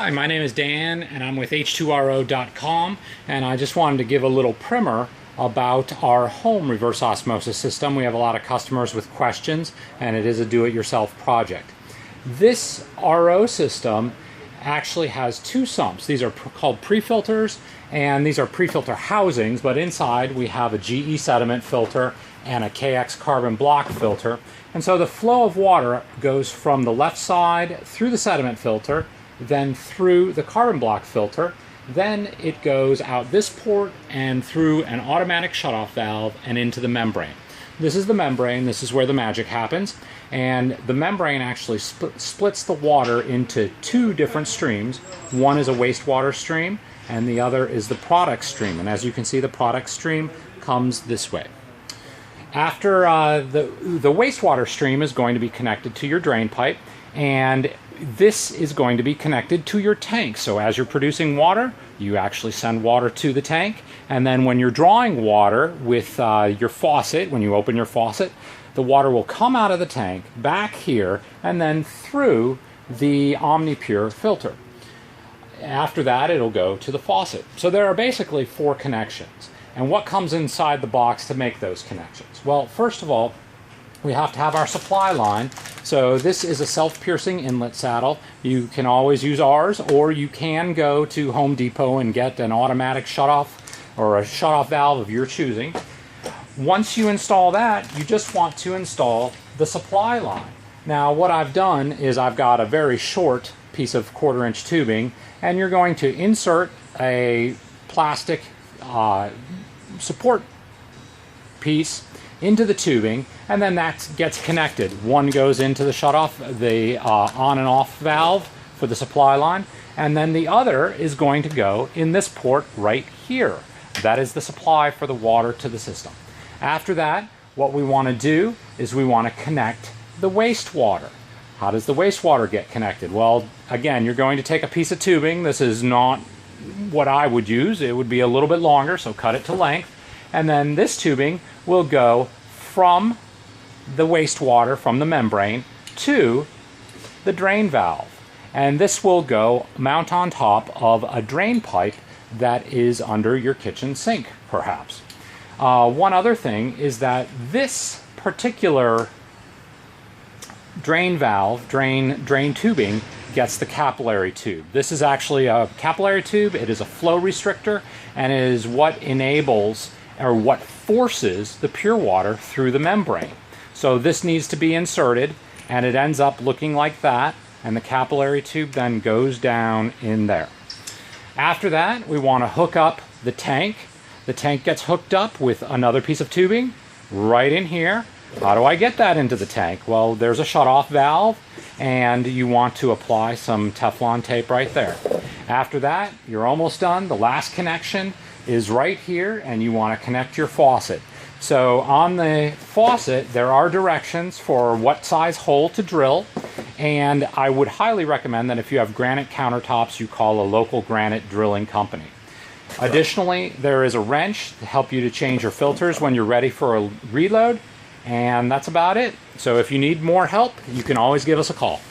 Hi, my name is Dan and I'm with H2RO.com, and I just wanted to give a little primer about our home reverse osmosis system. We have a lot of customers with questions, and it is a do-it-yourself project. This RO system actually has two sumps. These are called pre-filters, and these are pre-filter housings, but inside we have a GE sediment filter and a KX carbon block filter. And so the flow of water goes from the left side through the sediment filter, then through the carbon block filter, then it goes out this port and through an automatic shutoff valve and into the membrane. This is the membrane, this is where the magic happens, and the membrane actually splits the water into two different streams. One is a wastewater stream and the other is the product stream, and as you can see, the product stream comes this way. After the wastewater stream is going to be connected to your drain pipe, and this is going to be connected to your tank. So as you're producing water, you actually send water to the tank, and then when you're drawing water with your faucet, when you open your faucet, the water will come out of the tank, back here, and then through the OmniPure filter. After that, it'll go to the faucet. So there are basically four connections. And what comes inside the box to make those connections? Well, first of all, we have to have our supply line. So this is a self-piercing inlet saddle. You can always use ours, or you can go to Home Depot and get an automatic shutoff or a shutoff valve of your choosing. Once you install that, you just want to install the supply line. Now what I've done is I've got a very short piece of 1/4-inch tubing, and you're going to insert a plastic support piece into the tubing, and then that gets connected. One goes into the shutoff, the on and off valve for the supply line, and then the other is going to go in this port right here. That is the supply for the water to the system. After that, what we want to do is we want to connect the wastewater. How does the wastewater get connected? Well, again, you're going to take a piece of tubing. This is not what I would use. It would be a little bit longer, so cut it to length. And then this tubing will go from the wastewater, from the membrane, to the drain valve. And this will go mount on top of a drain pipe that is under your kitchen sink, perhaps. One other thing is that this particular drain valve, drain tubing, gets the capillary tube. This is actually a capillary tube. It is a flow restrictor, and it is what enables or what forces the pure water through the membrane. So this needs to be inserted, and it ends up looking like that, and the capillary tube then goes down in there. After that, we want to hook up the tank. The tank gets hooked up with another piece of tubing right in here. How do I get that into the tank? Well, there's a shutoff valve, and you want to apply some Teflon tape right there. After that, you're almost done. The last connection is right here, and you want to connect your faucet. So on the faucet, there are directions for what size hole to drill, and I would highly recommend that if you have granite countertops, you call a local granite drilling company. Additionally, there is a wrench to help you to change your filters when you're ready for a reload, and that's about it. So if you need more help, you can always give us a call.